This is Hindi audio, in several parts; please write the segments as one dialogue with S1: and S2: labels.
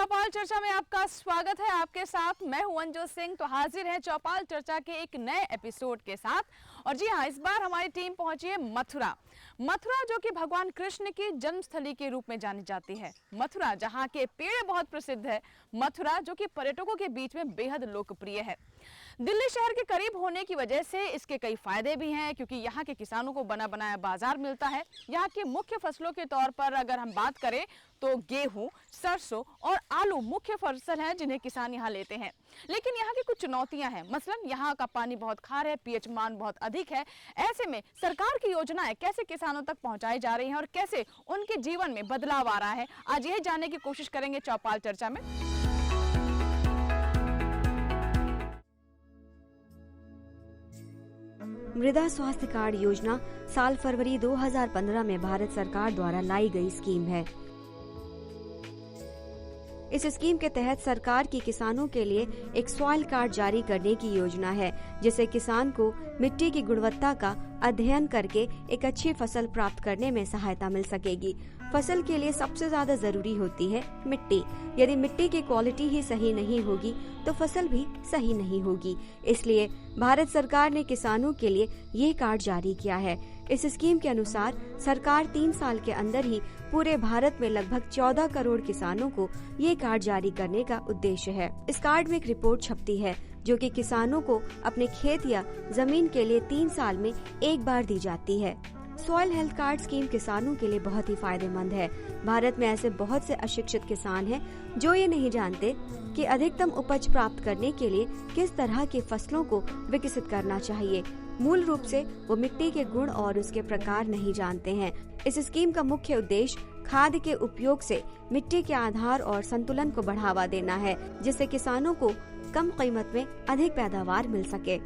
S1: चौपाल चर्चा में आपका स्वागत है। आपके साथ मैं हूं अंजू सिंह। तो हाजिर है चौपाल चर्चा के एक नए एपिसोड के साथ। और जी हाँ, इस बार हमारी टीम पहुंची है मथुरा। मथुरा जो कि भगवान कृष्ण की जन्मस्थली के रूप में जानी जाती है। मथुरा जहां के पेड़ बहुत प्रसिद्ध है। मथुरा जो कि पर्यटकों के बीच में बेहद लोकप्रिय है। दिल्ली शहर के करीब होने की वजह से इसके कई फायदे भी हैं, क्योंकि यहाँ के किसानों को बना बनाया बाजार मिलता है। यहाँ की मुख्य फसलों के तौर पर अगर हम बात करें तो गेहूं, सरसों और आलू मुख्य फसल हैं जिन्हें किसान यहाँ लेते हैं। लेकिन यहाँ की कुछ चुनौतियां हैं। मसलन यहाँ का पानी बहुत खार है, पीएच मान बहुत अधिक है। ऐसे में सरकार की योजनाएं कैसे किसानों तक पहुंचाई जा रही हैं और कैसे उनके जीवन में बदलाव आ रहा है, आज यही जानने की कोशिश करेंगे चौपाल चर्चा में।
S2: मृदा स्वास्थ्य कार्ड योजना साल फरवरी 2015 में भारत सरकार द्वारा लाई गई स्कीम है। इस स्कीम के तहत सरकार की किसानों के लिए एक सॉइल कार्ड जारी करने की योजना है, जिससे किसान को मिट्टी की गुणवत्ता का अध्ययन करके एक अच्छी फसल प्राप्त करने में सहायता मिल सकेगी। फसल के लिए सबसे ज्यादा जरूरी होती है मिट्टी। यदि मिट्टी की क्वालिटी ही सही नहीं होगी तो फसल भी सही नहीं होगी। इसलिए भारत सरकार ने किसानों के लिए ये कार्ड जारी किया है। इस स्कीम के अनुसार सरकार 3 साल के अंदर ही पूरे भारत में लगभग 14 करोड़ किसानों को ये कार्ड जारी करने का उद्देश्य है। इस कार्ड में एक रिपोर्ट छपती है जो कि किसानों को अपने खेत या जमीन के लिए 3 साल में एक बार दी जाती है। सॉइल हेल्थ कार्ड स्कीम किसानों के लिए बहुत ही फायदेमंद है। भारत में ऐसे बहुत से अशिक्षित किसान हैं जो ये नहीं जानते कि अधिकतम उपज प्राप्त करने के लिए किस तरह की फसलों को विकसित करना चाहिए। मूल रूप से वो मिट्टी के गुण और उसके प्रकार नहीं जानते हैं। इस स्कीम का मुख्य उद्देश्य खाद के उपयोग से मिट्टी के आधार और संतुलन को बढ़ावा देना है, जिससे किसानों को कम कीमत में अधिक पैदावार मिल सके।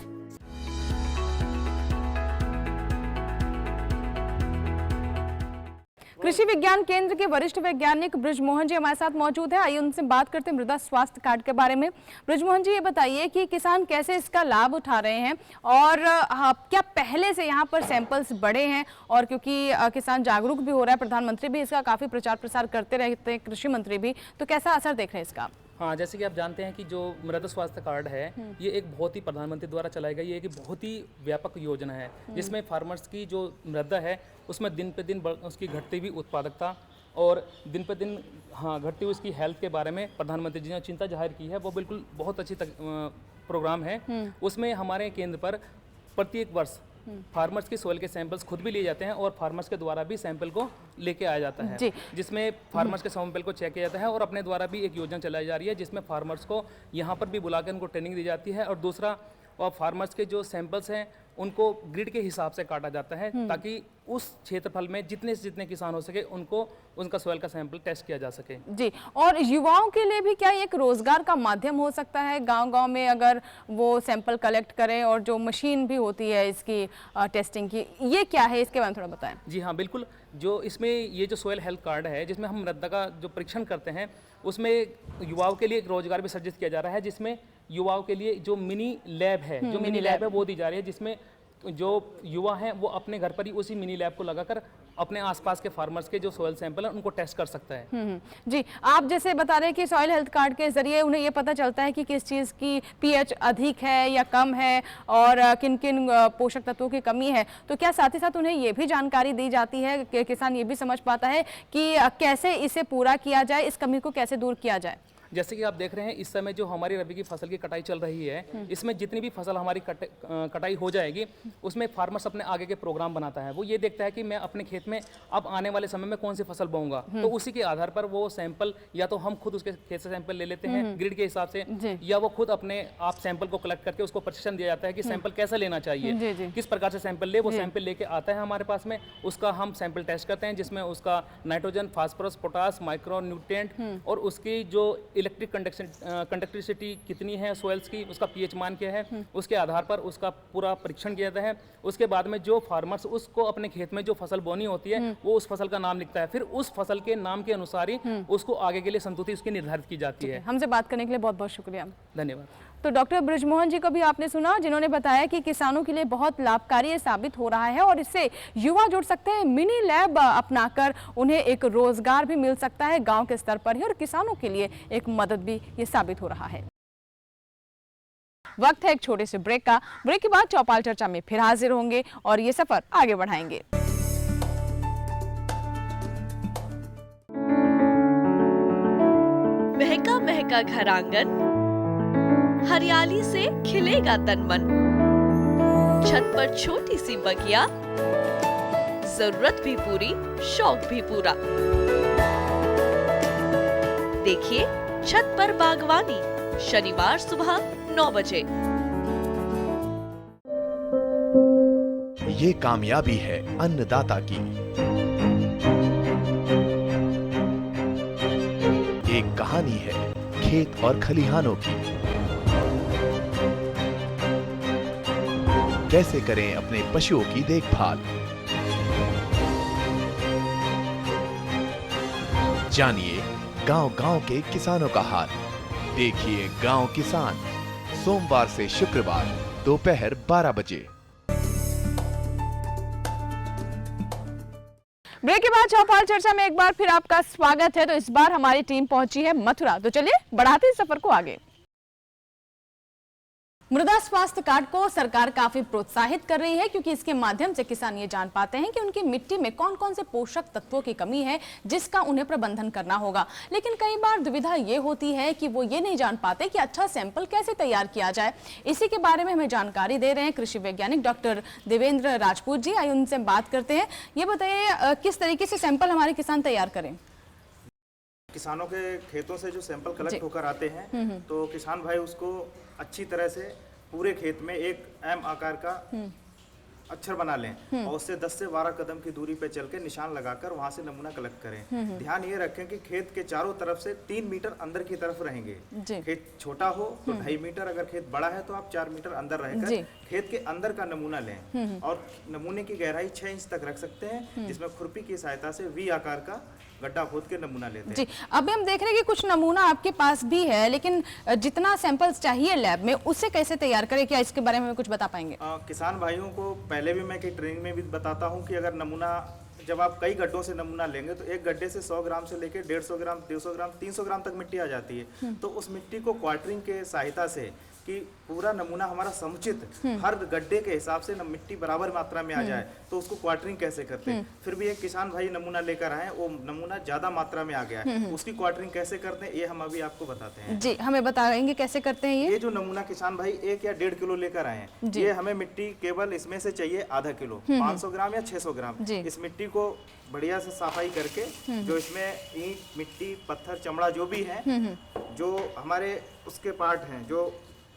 S1: कृषि विज्ञान केंद्र के वरिष्ठ वैज्ञानिक ब्रिजमोहन जी हमारे साथ मौजूद है। आइए उनसे बात करते हैं मृदा स्वास्थ्य कार्ड के बारे में। ब्रिजमोहन जी, ये बताइए कि किसान कैसे इसका लाभ उठा रहे हैं और क्या पहले से यहाँ पर सैंपल्स बढ़े हैं? और क्योंकि किसान जागरूक भी हो रहा है, प्रधानमंत्री भी इसका काफ़ी प्रचार प्रसार करते रहते हैं, कृषि मंत्री भी, तो कैसा असर देख रहे हैं इसका?
S3: हाँ, जैसे कि आप जानते हैं कि जो मृदा स्वास्थ्य कार्ड है ये एक बहुत ही प्रधानमंत्री द्वारा चलाई गई एक बहुत ही व्यापक योजना है, जिसमें फार्मर्स की जो मृदा है उसमें दिन पे दिन उसकी घटती हुई उत्पादकता और दिन पे दिन घटती हुई उसकी हेल्थ के बारे में प्रधानमंत्री जी ने चिंता जाहिर की है। वो बिल्कुल बहुत अच्छी प्रोग्राम है। उसमें हमारे केंद्र पर प्रत्येक वर्ष फार्मर्स के सोइल के सैंपल्स खुद भी लिए जाते हैं और फार्मर्स के द्वारा भी सैंपल को लेके आया जाता है, जिसमें फार्मर्स के सैंपल को चेक किया जाता है। और अपने द्वारा भी एक योजना चलाई जा रही है जिसमें फार्मर्स को यहाँ पर भी बुलाकर उनको ट्रेनिंग दी जाती है। और दूसरा, और फार्मर्स के जो सैंपल्स हैं उनको ग्रिड के हिसाब से काटा जाता है, ताकि उस क्षेत्रफल में जितने से जितने किसान हो सके उनको उनका सोइल का सैंपल टेस्ट किया जा सके। जी,
S1: और युवाओं के लिए भी क्या एक रोजगार का माध्यम हो सकता है? गांव-गांव में अगर वो सैंपल कलेक्ट करें और जो मशीन भी होती है इसकी टेस्टिंग की, ये क्या है, इसके बारे में थोड़ा बताएं।
S3: जी हाँ, बिल्कुल। जो इसमें ये जो सोइल हेल्थ कार्ड है जिसमें हम मृदा का जो परीक्षण करते हैं उसमें युवाओं के लिए एक रोजगार भी सृजित किया जा रहा है, जिसमें युवाओं के लिए जो मिनी लैब है वो दी जा रही है, जिसमें जो युवा हैं वो अपने घर पर ही उसी मिनी लैब को लगाकर अपने आसपास के फार्मर्स के जो सॉइल सैंपल हैं उनको टेस्ट कर सकता है।
S1: जी, आप जैसे बता रहे हैं कि सॉइल हेल्थ कार्ड के जरिए उन्हें ये पता चलता है कि किस चीज़ की पीएच अधिक है या कम है और किन किन पोषक तत्वों की कमी है, तो क्या साथ ही साथ उन्हें ये भी जानकारी दी जाती है कि किसान ये भी समझ पाता है कि कैसे इसे पूरा किया जाए, इस कमी को कैसे दूर किया जाए?
S3: जैसे कि आप देख रहे हैं इस समय जो हमारी रबी की फसल की कटाई चल रही है, इसमें जितनी भी फसल हमारी कटाई हो जाएगी उसमें फार्मर्स अपने आगे के प्रोग्राम बनाता है। वो ये देखता है कि मैं अपने खेत में अब आने वाले समय में कौन सी फसल बोऊंगा, तो उसी के आधार पर वो सैंपल या तो हम खुद उसके खेत से सैंपल ले लेते हैं ग्रिड के हिसाब से, या वो खुद अपने आप सैंपल को कलेक्ट करके उसको प्रशिक्षण दिया जाता है कि सैंपल कैसे लेना चाहिए, किस प्रकार से सैंपल ले। वो सैंपल लेके आता है हमारे पास में, उसका हम सैंपल टेस्ट करते हैं जिसमें उसका nitrogen, phosphorus, potash, micro nutrient और उसकी जो इलेक्ट्रिक कंडक्टिविटी कितनी है सोइल्स की, उसका पीएच मान क्या है, उसके आधार पर उसका पूरा परीक्षण किया जाता है। उसके बाद में जो फार्मर्स उसको अपने खेत में जो फसल बोनी होती है वो उस फसल का नाम लिखता है, फिर उस फसल के नाम के अनुसार ही उसको आगे के लिए संतुष्टि उसकी निर्धारित की जाती है।
S1: हमसे बात करने के लिए बहुत बहुत शुक्रिया।
S3: धन्यवाद।
S1: तो डॉक्टर ब्रिजमोहन जी को भी आपने सुना, जिन्होंने बताया कि किसानों के लिए बहुत लाभकारी साबित हो रहा है और इससे युवा जुड़ सकते हैं। मिनी लैब अपनाकर उन्हें एक रोजगार भी मिल सकता है गांव के स्तर पर ही, और किसानों के लिए एक मदद भी ये साबित हो रहा है। वक्त है एक छोटे से ब्रेक का। ब्रेक के बाद चौपाल चर्चा में फिर हाजिर होंगे और ये सफर आगे बढ़ाएंगे।
S4: महका महका घर आंगन, हरियाली से खिलेगा तन मन। छत पर छोटी सी बगिया, जरूरत भी पूरी, शौक भी पूरा। देखिए छत पर बागवानी, शनिवार सुबह 9 बजे।
S5: ये कामयाबी है अन्नदाता की, एक कहानी है खेत और खलिहानों की। कैसे करें अपने पशुओं की देखभाल, जानिए गांव-गांव के किसानों का हाल। देखिए गांव किसान, सोमवार से शुक्रवार दोपहर 12 बजे।
S1: ब्रेक के बाद चौपाल चर्चा में एक बार फिर आपका स्वागत है। तो इस बार हमारी टीम पहुंची है मथुरा, तो चलिए बढ़ाते हैं सफर को आगे। मृदा स्वास्थ्य कार्ड को सरकार काफी प्रोत्साहित कर रही है, क्योंकि इसके माध्यम से किसान ये जान पाते हैं कि उनकी मिट्टी में कौन कौन से पोषक तत्वों की कमी है जिसका उन्हें प्रबंधन करना होगा। लेकिन कई बार दुविधा ये होती है कि वो ये नहीं जान पाते कि अच्छा सैंपल कैसे तैयार किया जाए। इसी के बारे में हमें जानकारी दे रहे हैं कृषि वैज्ञानिक डॉक्टर देवेंद्र राजपूत जी। आइए उनसे बात करते हैं। ये बताइए किस तरीके से सैंपल हमारे किसान तैयार करें।
S6: किसानों के खेतों से जो सैंपल कलेक्ट होकर आते हैं तो किसान भाई उसको अच्छी तरह से पूरे खेत में एक एम आकार का अक्षर बना लें और उससे 10 से 12 कदम की दूरी पे चल के निशान लगाकर वहां से नमूना कलेक्ट करें। ध्यान ये रखें कि खेत के चारों तरफ से 3 मीटर अंदर की तरफ रहेंगे। खेत छोटा हो तो 2.5 मीटर, अगर खेत बड़ा है तो आप 4 मीटर अंदर रहकर खेत के अंदर का नमूना लें और नमूने की गहराई 6 इंच तक रख सकते हैं, जिसमें खुरपी की सहायता से वी आकार का गड्ढा खोद के नमूना लेते हैं।
S1: जी, अभी हम देख रहे हैं कि कुछ नमूना आपके पास भी है, लेकिन जितना सैंपल्स चाहिए लैब में उसे कैसे तैयार करें, क्या इसके बारे में कुछ बता पाएंगे?
S6: किसान भाइयों को पहले भी मैं कई ट्रेनिंग में भी बताता हूं कि अगर नमूना, जब आप कई गड्ढों से नमूना लेंगे तो एक गड्ढे से 100 ग्राम से लेकर 150 ग्राम, 200 ग्राम, 300 ग्राम तक मिट्टी आ जाती है। तो उस मिट्टी को क्वार्टरिंग के सहायता से कि पूरा नमूना हमारा समुचित हर गड्ढे के हिसाब से मिट्टी बराबर मात्रा में आ जाए, तो उसको क्वार्टरिंग कैसे करते हैं। फिर भी एक किसान भाई नमूना लेकर आए, वो नमूना ज्यादा मात्रा में आ गया है, उसकी क्वार्टरिंग कैसे करते हैं ये हम अभी आपको बताते हैं।
S1: जी, हमें बताएंगे कैसे करते हैं
S6: ये जो नमूना किसान भाई 1 या 1.5 किलो लेकर आए हैं, ये हमें मिट्टी केवल इसमें से चाहिए आधा किलो, 500 ग्राम या 600 ग्राम। इस मिट्टी को बढ़िया से सफाई करके, जो इसमें ईंट, मिट्टी, पत्थर, चमड़ा जो भी है, जो हमारे उसके पार्ट हैं, जो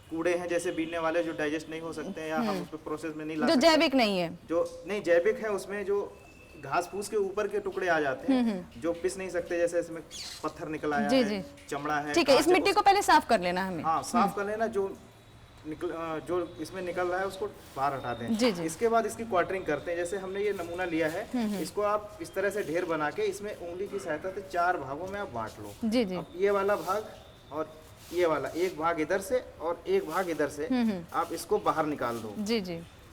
S6: कूड़े हैं जैसे बीनने वाले जो डाइजेस्ट नहीं हो सकते हैं या हम उस प्रोसेस में नहीं ला सकते,
S1: जो जैविक नहीं है,
S6: जो नहीं जैविक है, उसमें जो घास फूस के ऊपर के टुकड़े आ जाते हैं जो पिस नहीं सकते, जैसे इसमें पत्थर निकल आया है, चमड़ा है।
S1: ठीक है, इस मिट्टी को पहले साफ कर लेना हमें।
S6: हाँ, साफ कर लेना, जो इसमें निकल रहा है उसको बाहर हटा दें। इसके बाद इसकी क्वार्टरिंग करते हैं। जैसे हमने ये नमूना लिया है, इसको आप इस तरह से ढेर बना के इसमें उंगली की सहायता से 4 भागों में आप बांट लो। अब ये वाला भाग और ये वाला, एक भाग इधर से और एक भाग इधर से, आप इसको बाहर निकाल दो।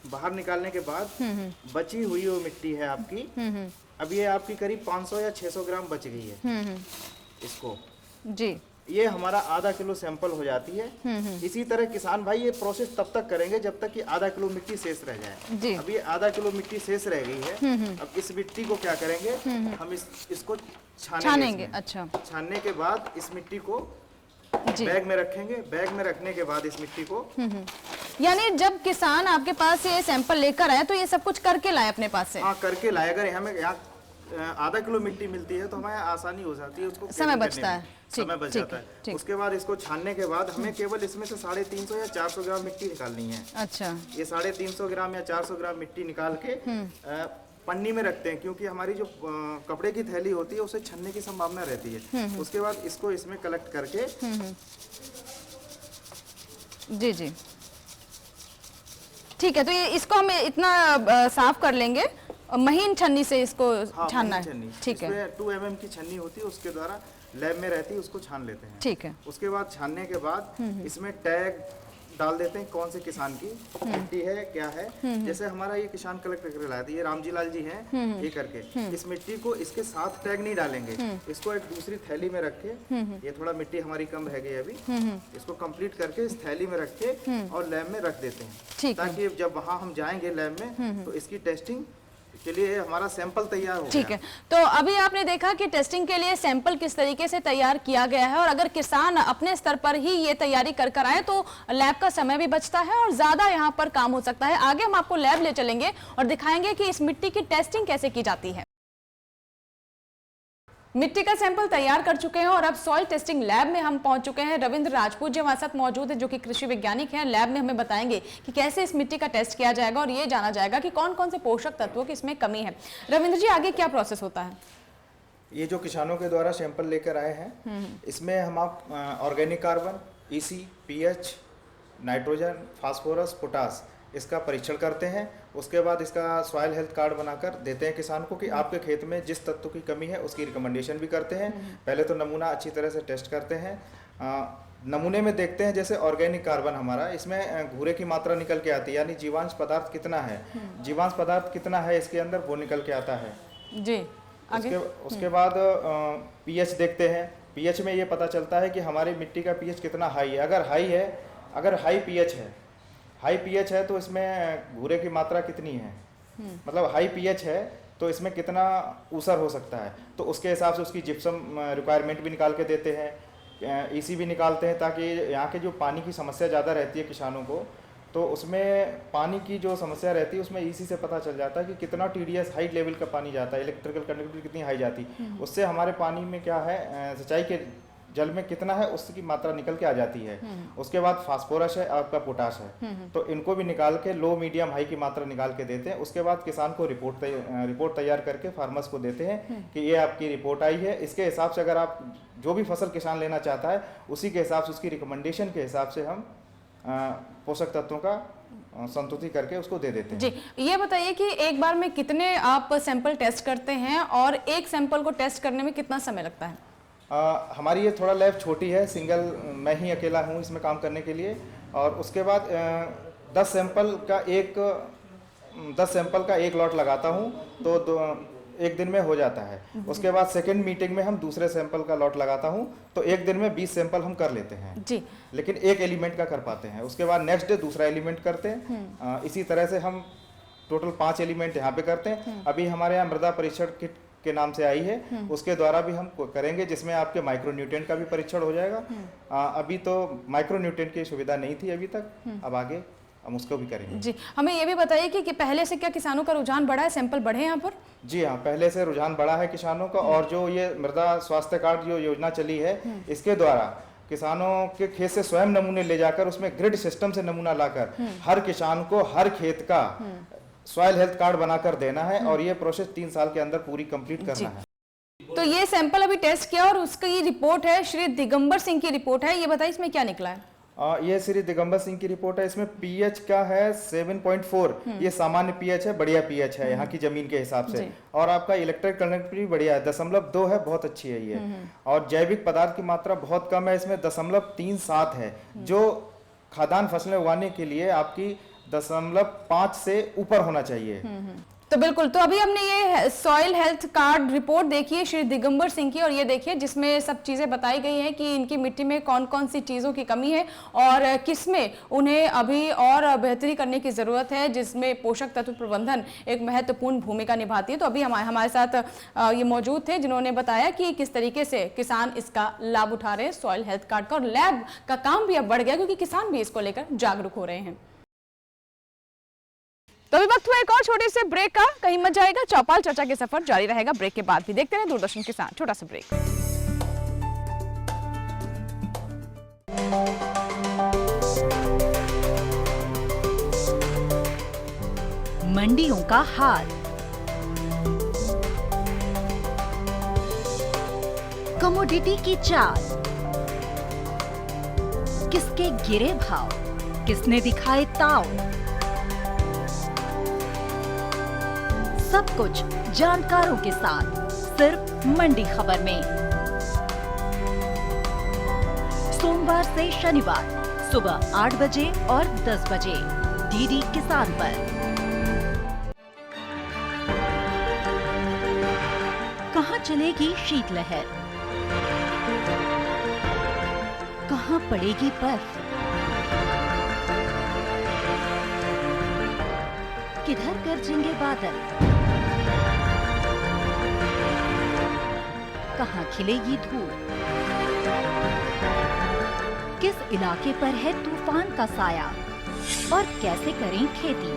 S6: बाहर निकालने के बाद बची हुई वो मिट्टी है आपकी, अब ये आपकी करीब 500 या 600 ग्राम बच गई है। इसको ये हमारा आधा किलो सैंपल हो जाती है। इसी तरह किसान भाई ये प्रोसेस तब तक करेंगे जब तक कि आधा किलो मिट्टी शेष रह जाए। अब ये आधा किलो मिट्टी शेष रह गई है। अब इस मिट्टी को क्या करेंगे, हम इसको छानेंगे। अच्छा, छानने के बाद इस मिट्टी को बैग में रखेंगे। बैग में रखने के बाद इस मिट्टी को,
S1: यानी जब किसान आपके पास ये सैंपल लेकर आए तो ये सब कुछ करके लाए अपने पास से?
S6: हाँ, करके लाए। अगर हमें यहाँ आधा किलो मिट्टी मिलती है तो हमें आसानी हो जाती है, उसको
S1: समय बचता है,
S6: समय बच जाता है। उसके बाद इसको छानने के बाद हमें केवल इसमें से 350 या 400 ग्राम मिट्टी निकालनी है। अच्छा, ये 350 ग्राम या 400 ग्राम मिट्टी निकाल के पन्नी में रखते हैं, क्योंकि हमारी जो कपड़े की थैली होती है उसे छनने की संभावना रहती है। उसके बाद इसको इसमें कलेक्ट करके
S1: जी ठीक है, तो ये इसको हम इतना साफ कर लेंगे, महीन छन्नी से इसको छानना है।
S6: ठीक है, 2 mm की छन्नी होती है, उसके द्वारा लैब में रहती है उसको छान लेते हैं।
S1: ठीक है।
S6: उसके बाद छानने के बाद इसमें टैग डाल देते हैं कौन से किसान की मिट्टी है क्या है। जैसे हमारा ये किसान कलेक्टर कर लाया था, ये रामजी लाल जी हैं, ये करके इस मिट्टी को इसके साथ टैग नहीं डालेंगे, इसको एक दूसरी थैली में रखे। ये थोड़ा मिट्टी हमारी कम रह गई अभी, इसको कंप्लीट करके इस थैली में रखे और लैब में रख देते हैं, ताकि जब वहाँ हम जाएंगे लैब में तो इसकी टेस्टिंग के लिए हमारा सैंपल तैयार हो गया।
S1: ठीक है, तो अभी आपने देखा कि टेस्टिंग के लिए सैंपल किस तरीके से तैयार किया गया है, और अगर किसान अपने स्तर पर ही ये तैयारी कर कर आए तो लैब का समय भी बचता है और ज्यादा यहाँ पर काम हो सकता है। आगे हम आपको लैब ले चलेंगे और दिखाएंगे कि इस मिट्टी की टेस्टिंग कैसे की जाती है। मिट्टी का सैंपल तैयार कर चुके हैं और अब सॉइल टेस्टिंग लैब में हम पहुंच चुके हैं। रविंद्र राजपूत जी हमारे साथ मौजूद है, जो कि कृषि वैज्ञानिक हैं। लैब में हमें बताएंगे कि कैसे इस मिट्टी का टेस्ट किया जाएगा और ये जाना जाएगा कि कौन कौन से पोषक तत्वों की इसमें कमी है। रविंद्र जी, आगे क्या प्रोसेस होता है?
S6: ये जो किसानों के द्वारा सैंपल लेकर आए हैं, इसमें हम आप organic carbon, EC, pH, nitrogen, phosphorus, potash इसका परीक्षण करते हैं। उसके बाद इसका सॉइल हेल्थ कार्ड बनाकर देते हैं किसान को कि आपके खेत में जिस तत्व की कमी है उसकी रिकमेंडेशन भी करते हैं। पहले तो नमूना अच्छी तरह से टेस्ट करते हैं। नमूने में देखते हैं, जैसे ऑर्गेनिक कार्बन हमारा, इसमें घूरे की मात्रा निकल के आती है, यानी जीवांश पदार्थ कितना है, जीवांश पदार्थ कितना है इसके अंदर वो निकल के आता है
S1: जी। आगे?
S6: उसके बाद pH देखते हैं। pH में ये पता चलता है कि हमारी मिट्टी का pH कितना हाई है। अगर हाई pH है तो इसमें घूरे की मात्रा कितनी है, मतलब हाई pH है तो इसमें कितना ऊसर हो सकता है, तो उसके हिसाब से उसकी जिप्सम रिक्वायरमेंट भी निकाल के देते हैं। EC भी निकालते हैं, ताकि यहाँ के जो पानी की समस्या ज़्यादा रहती है किसानों को, तो उसमें पानी की जो समस्या रहती है उसमें EC से पता चल जाता है कि कितना TDS हाई लेवल का पानी जाता है, इलेक्ट्रिकल कंडक्टिविटी कितनी हाई जाती है। उससे हमारे पानी में क्या है, सिंचाई के जल में कितना है उसकी मात्रा निकल के आ जाती है। उसके बाद फास्फोरस है, आपका पोटाश है, तो इनको भी निकाल के लो, मीडियम, हाई की मात्रा निकाल के देते हैं। उसके बाद किसान को रिपोर्ट तैयार करके फार्मर्स को देते हैं कि ये आपकी रिपोर्ट आई है। इसके हिसाब से अगर आप जो भी फसल किसान लेना चाहता है उसी के हिसाब से, उसकी रिकमेंडेशन के हिसाब से हम पोषक तत्वों का संतुति करके उसको दे देते हैं।
S1: जी, ये बताइए कि एक बार में कितने आप सैंपल टेस्ट करते हैं और एक सैंपल को टेस्ट करने में कितना समय लगता है?
S6: हमारी ये थोड़ा लैब छोटी है, सिंगल मैं ही अकेला हूँ इसमें काम करने के लिए। और उसके बाद 10 सैंपल का एक लॉट लगाता हूँ तो एक दिन में हो जाता है। उसके बाद सेकंड मीटिंग में हम दूसरे सैंपल का लॉट लगाता हूँ तो एक दिन में 20 सैंपल हम कर लेते हैं
S1: जी,
S6: लेकिन एक एलिमेंट का कर पाते हैं। उसके बाद नेक्स्ट डे दूसरा एलिमेंट करते हैं। इसी तरह से हम टोटल 5 एलिमेंट यहाँ पे करते हैं। अभी हमारे यहाँ मृदा परीक्षण किट के नाम से आई है, उसके द्वारा भी हम करेंगे, जिसमें आपके माइक्रोन्यूट्रिएंट का भी परीक्षण हो जाएगा। अभी तो माइक्रोन्यूट्रिएंट की सुविधा नहीं थी अभी तक, अब आगे हम उसको भी करेंगे।
S1: जी, हमें ये भी बताइए कि पहले से क्या किसानों का रुझान बढ़ा है, सैंपल बढ़े यहाँ पर?
S6: जी हाँ, पहले से रुझान बढ़ा है किसानों का। और जो ये मृदा स्वास्थ्य कार्ड जो योजना चली है, इसके द्वारा किसानों के खेत से स्वयं नमूने ले जाकर उसमें ग्रिड सिस्टम से नमूना लाकर हर किसान को हर खेत का सॉइल हेल्थ कार्ड बनाकर देना है, और ये प्रोसेस 3 साल के अंदर पूरी कंप्लीट करना है।
S1: तो ये सैंपल अभी टेस्ट किया और उसकी ये रिपोर्ट है, श्री दिगंबर सिंह की रिपोर्ट है। ये बताइए इसमें क्या निकला है?
S6: ये श्री दिगंबर सिंह की रिपोर्ट है। इसमें pH का है 7.4, ये सामान्य pH है, बढ़िया pH है यहाँ की जमीन के हिसाब से। और आपका इलेक्ट्रिक कंडक्टिविटी बढ़िया है, 0.2 है, बहुत अच्छी है ये। और जैविक पदार्थ की मात्रा बहुत कम है, इसमें 0.37 है, जो खाद्यान्न फसलें उगाने के लिए आपकी 0.5 से ऊपर होना चाहिए।
S1: तो बिल्कुल, तो अभी हमने ये सॉइल हेल्थ कार्ड रिपोर्ट देखी है श्री दिगंबर सिंह की, और ये देखिए जिसमें सब चीज़ें बताई गई हैं कि इनकी मिट्टी में कौन कौन सी चीज़ों की कमी है और किसमें उन्हें अभी और बेहतरी करने की ज़रूरत है, जिसमें पोषक तत्व प्रबंधन एक महत्वपूर्ण भूमिका निभाती है। तो अभी हमारे साथ ये मौजूद थे जिन्होंने बताया कि किस तरीके से किसान इसका लाभ उठा रहे हैं सॉइल हेल्थ कार्ड का, और लैब का काम भी अब बढ़ गया क्योंकि किसान भी इसको लेकर जागरूक हो रहे हैं। तो अभी वक्त हुआ एक और छोटे से ब्रेक का, कहीं मत जाएगा, चौपाल चर्चा के सफर जारी रहेगा ब्रेक के बाद भी। देखते रहे दूरदर्शन किसान। छोटा सा ब्रेक।
S4: मंडियों का हाल, कमोडिटी की चाल, किसके गिरे भाव, किसने दिखाए ताव, सब कुछ जानकारों के साथ सिर्फ मंडी खबर में।
S7: सोमवार से शनिवार सुबह 8 बजे और 10 बजे डीडी किसान पर। कहां चलेगी शीतलहर, कहां पड़ेगी बर्फ, किधर गरजेंगे बादल, कहां खिलेगी धूप, किस इलाके पर है तूफान का साया और कैसे करें खेती।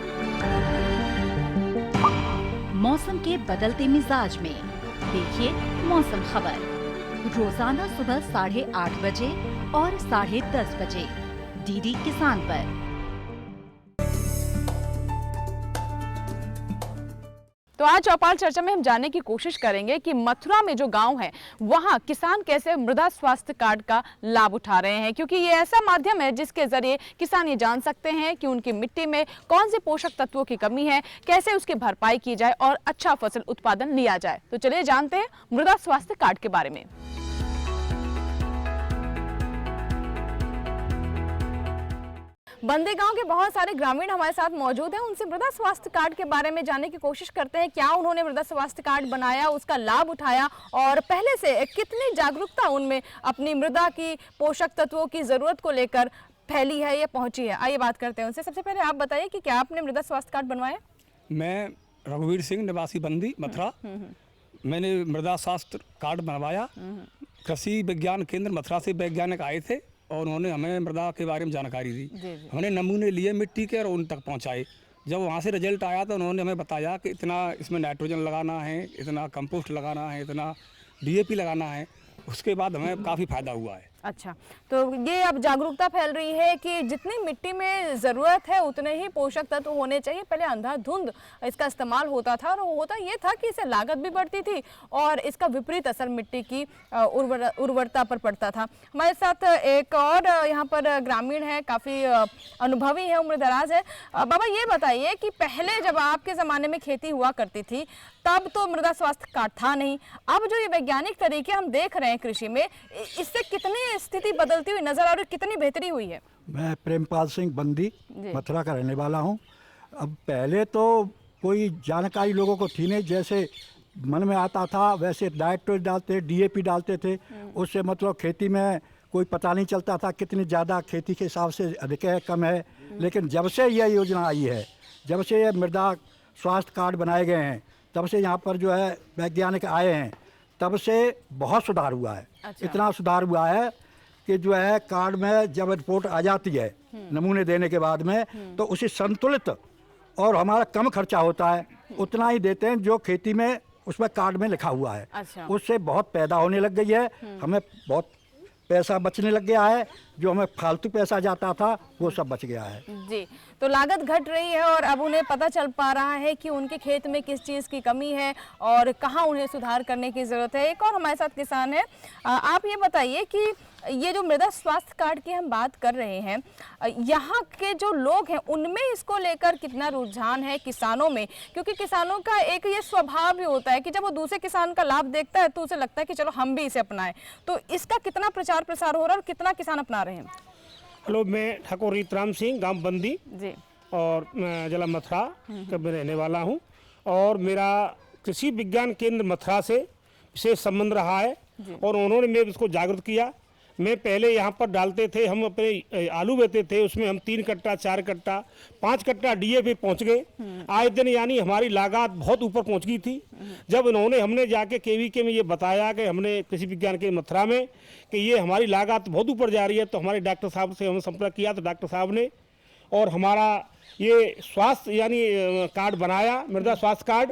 S7: मौसम के बदलते मिजाज में देखिए मौसम खबर रोजाना सुबह 8:30 बजे और 10:30 बजे डीडी किसान पर।
S1: तो आज चौपाल चर्चा में हम जानने की कोशिश करेंगे कि मथुरा में जो गांव है वहां किसान कैसे मृदा स्वास्थ्य कार्ड का लाभ उठा रहे हैं, क्योंकि ये ऐसा माध्यम है जिसके जरिए किसान ये जान सकते हैं कि उनकी मिट्टी में कौन से पोषक तत्वों की कमी है, कैसे उसकी भरपाई की जाए और अच्छा फसल उत्पादन लिया जाए। तो चलिए जानते हैं मृदा स्वास्थ्य कार्ड के बारे में। बंदे गांव के बहुत सारे ग्रामीण हमारे साथ मौजूद हैं, उनसे मृदा स्वास्थ्य कार्ड के बारे में जानने की कोशिश करते हैं। क्या उन्होंने मृदा स्वास्थ्य कार्ड बनाया, उसका लाभ उठाया और पहले से कितनी जागरूकता उनमें अपनी मृदा की पोषक तत्वों की जरूरत को लेकर फैली है या पहुंची है। आइए बात करते हैं उनसे। सबसे पहले आप बताइए कि क्या आपने मृदा स्वास्थ्य कार्ड बनवाया?
S8: मैं रघुवीर सिंह, निवासी बंदी मथुरा। मैंने मृदा स्वास्थ्य कार्ड बनवाया। कृषि विज्ञान केंद्र मथुरा से वैज्ञानिक आए थे और उन्होंने हमें मृदा के बारे में जानकारी दी। हमने नमूने लिए मिट्टी के और उन तक पहुंचाए। जब वहाँ से रिजल्ट आया तो उन्होंने हमें बताया कि इतना इसमें नाइट्रोजन लगाना है, इतना कंपोस्ट लगाना है, इतना डीएपी लगाना है। उसके बाद हमें काफ़ी फायदा हुआ है।
S1: अच्छा, तो ये अब जागरूकता फैल रही है कि जितनी मिट्टी में ज़रूरत है उतने ही पोषक तत्व होने चाहिए। पहले अंधाधुंध इसका इस्तेमाल होता था और होता ये था कि इससे लागत भी बढ़ती थी और इसका विपरीत असर मिट्टी की उर्वरता पर पड़ता था। हमारे साथ एक और यहाँ पर ग्रामीण है, काफ़ी अनुभवी है, उम्रदराज है। बाबा ये बताइए कि पहले जब आपके ज़माने में खेती हुआ करती थी तब तो मृदा स्वास्थ्य कार्ड था नहीं, अब जो ये वैज्ञानिक तरीके हम देख रहे हैं कृषि में, इससे कितनी स्थिति बदलती हुई नजर आ रही है, कितनी बेहतरी हुई है?
S9: मैं प्रेमपाल सिंह बंदी मथुरा का रहने वाला हूँ। अब पहले तो कोई जानकारी लोगों को थी नहीं, जैसे मन में आता था वैसे नाइट्रोजन डालते, डीएपी डालते थे। उससे मतलब खेती में कोई पता नहीं चलता था कितनी ज़्यादा खेती के हिसाब से अधिक है कम है। लेकिन जब से यह योजना आई है, जब से ये मृदा स्वास्थ्य कार्ड बनाए गए हैं, तब से यहाँ पर जो है वैज्ञानिक आए हैं, तब से बहुत सुधार हुआ है। अच्छा। इतना सुधार हुआ है कि जो है कार्ड में जब रिपोर्ट आ जाती है नमूने देने के बाद में, तो उसी संतुलित और हमारा कम खर्चा होता है, उतना ही देते हैं जो खेती में उसमें कार्ड में लिखा हुआ है। अच्छा। उससे बहुत पैदा होने लग गई है, हमें बहुत पैसा बचने लग गया है। जो हमें फालतू पैसा जाता था वो सब बच गया है
S1: जी। तो लागत घट रही है और अब उन्हें पता चल पा रहा है कि उनके खेत में किस चीज़ की कमी है और कहाँ उन्हें सुधार करने की ज़रूरत है। एक और हमारे साथ किसान है, आप ये बताइए कि ये जो मृदा स्वास्थ्य कार्ड की हम बात कर रहे हैं, यहाँ के जो लोग हैं उनमें इसको लेकर कितना रुझान है किसानों में? क्योंकि किसानों का एक ये स्वभाव भी होता है कि जब वो दूसरे किसान का लाभ देखता है तो उसे लगता है कि चलो हम भी इसे अपनाएं। तो इसका कितना प्रचार प्रसार हो रहा है और कितना किसान अपना रहे हैं?
S10: हेलो, मैं ठाकुर रीतराम सिंह, गांव बंदी जी, और जिला मथुरा का मैं रहने वाला हूं। और मेरा कृषि विज्ञान केंद्र मथुरा से विशेष संबंध रहा है और उन्होंने मेरे इसको जागरूक किया। मैं पहले यहाँ पर डालते थे, हम अपने आलू बेचते थे, उसमें हम 3 कट्टा 4 कट्टा 5 कट्टा डीएपी पहुँच गए आए दिन, यानी हमारी लागत बहुत ऊपर पहुँच गई थी। जब हमने जाके केवीके में ये बताया कि हमने कृषि विज्ञान के मथुरा में कि ये हमारी लागत बहुत ऊपर जा रही है, तो हमारे डॉक्टर साहब से हमने संपर्क किया, तो डॉक्टर साहब ने और हमारा ये स्वास्थ्य यानी कार्ड बनाया, मृदा स्वास्थ्य कार्ड।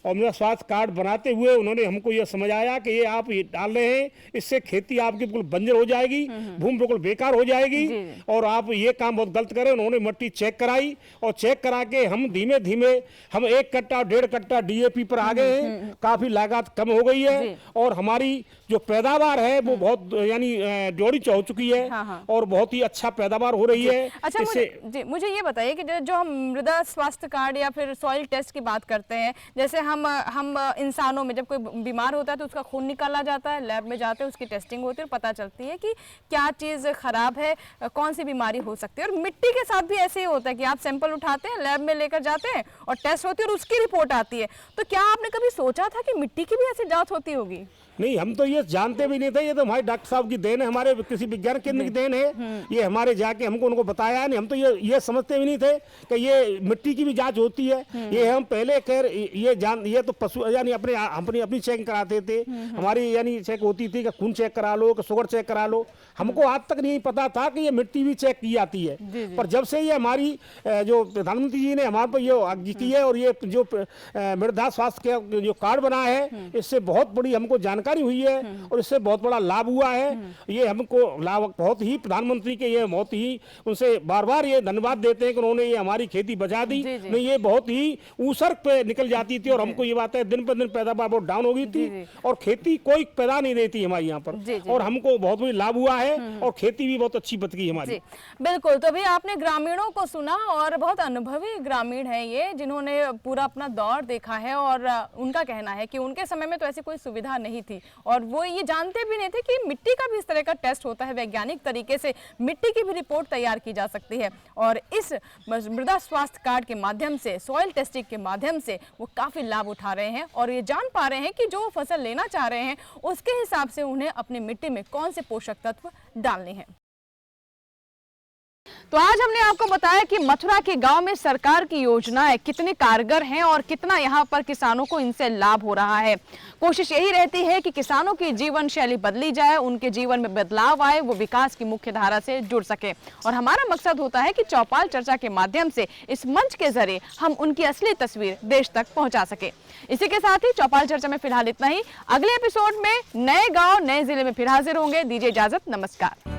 S10: और मृदा स्वास्थ्य कार्ड बनाते हुए उन्होंने हमको ये समझाया कि ये आप ये डाल रहे हैं, इससे खेती आपकी बिल्कुल बंजर हो जाएगी, भूमि बिल्कुल बेकार हो जाएगी और आप ये काम बहुत गलत करें। उन्होंने मिट्टी चेक कराई और चेक करा के हम धीमे धीमे हम 1 कट्टा 1.5 कट्टा डीएपी पर आ गए हैं। काफ़ी लागत कम हो गई है और हमारी जो पैदावार है वो बहुत यानी जोड़ी हो चुकी है और बहुत ही अच्छा पैदावार हो रही है।
S1: अच्छा, मुझे ये बताइए कि जो हम मृदा स्वास्थ्य कार्ड या फिर सॉइल टेस्ट की बात करते हैं, जैसे हम इंसानों में जब कोई बीमार होता है तो उसका खून निकाला जाता है, लैब में जाते हैं, उसकी टेस्टिंग होती है और पता चलती है कि क्या चीज़ खराब है, कौन सी बीमारी हो सकती है। और मिट्टी के साथ भी ऐसे ही होता है कि आप सैंपल उठाते हैं, लैब में लेकर जाते हैं और टेस्ट होती है और उसकी रिपोर्ट आती है। तो क्या आपने कभी सोचा था कि मिट्टी की भी ऐसी जांच होती होगी?
S10: नहीं, हम तो ये जानते भी नहीं थे। ये तो हमारे डॉक्टर साहब की देन है, हमारे कृषि विज्ञान केंद्र की देन है। ये हमारे जाके हमको उनको बताया नहीं, हम तो ये समझते भी नहीं थे कि ये मिट्टी की भी जांच होती है। ये हम पहले खैर ये तो पशु यानी अपनी चेक कराते थे, हमारी यानी चेक होती थी कि खून चेक करा लो, कि शुगर चेक करा लो। हमको आज तक नहीं पता था कि ये मिट्टी भी चेक की जाती है। पर जब से ये हमारी जो प्रधानमंत्री जी ने हमारे पर ये आज्ञा की है और ये जो मृदा स्वास्थ्य का जो कार्ड बना है, इससे बहुत बड़ी हमको जानकारी हुई है और इससे बहुत बड़ा लाभ हुआ है। ये हमको लाभ बहुत ही प्रधानमंत्री के ये बहुत ही उनसे बार बार ये धन्यवाद देते हैं कि उन्होंने ये हमारी खेती बचा दी। नहीं, ये बहुत ही ऊसर पे निकल जाती थी और हमको ये बात है दिन पर दिन पैदावार बहुत डाउन हो गई थी और खेती कोई पैदा नहीं देती हमारी यहाँ पर, और हमको बहुत बड़ी लाभ हुआ है और खेती भी बहुत अच्छी बच गई हमारी।
S1: बिल्कुल। तो अभी आपने ग्रामीणों को सुना और बहुत अनुभवी ग्रामीण है ये, जिन्होंने पूरा अपना दौर देखा है और उनका कहना है कि उनके समय में तो ऐसी कोई सुविधा नहीं थी और वो ये जानते भी नहीं थे कि मिट्टी का भी इस तरह का टेस्ट होता है, वैज्ञानिक तरीके से मिट्टी की भी रिपोर्ट तैयार की जा सकती है। और इस मृदा स्वास्थ्य कार्ड के माध्यम से, सॉइल टेस्टिंग के माध्यम से वो काफ़ी लाभ उठा रहे हैं और ये जान पा रहे हैं कि जो फसल लेना चाह रहे हैं उसके हिसाब से उन्हें अपनी मिट्टी में कौन से पोषक तत्व डालने हैं। तो आज हमने आपको बताया कि मथुरा के गांव में सरकार की योजनाएं कितनी कारगर हैं और कितना यहां पर किसानों को इनसे लाभ हो रहा है। कोशिश यही रहती है कि किसानों की जीवन शैली बदली जाए, उनके जीवन में बदलाव आए, वो विकास की मुख्य धारा से जुड़ सके। और हमारा मकसद होता है कि चौपाल चर्चा के माध्यम से इस मंच के जरिए हम उनकी असली तस्वीर देश तक पहुंचा सके। इसी के साथ ही चौपाल चर्चा में फिलहाल इतना ही। अगले एपिसोड में नए गाँव नए जिले में फिर हाजिर होंगे। दीजिए इजाजत, नमस्कार।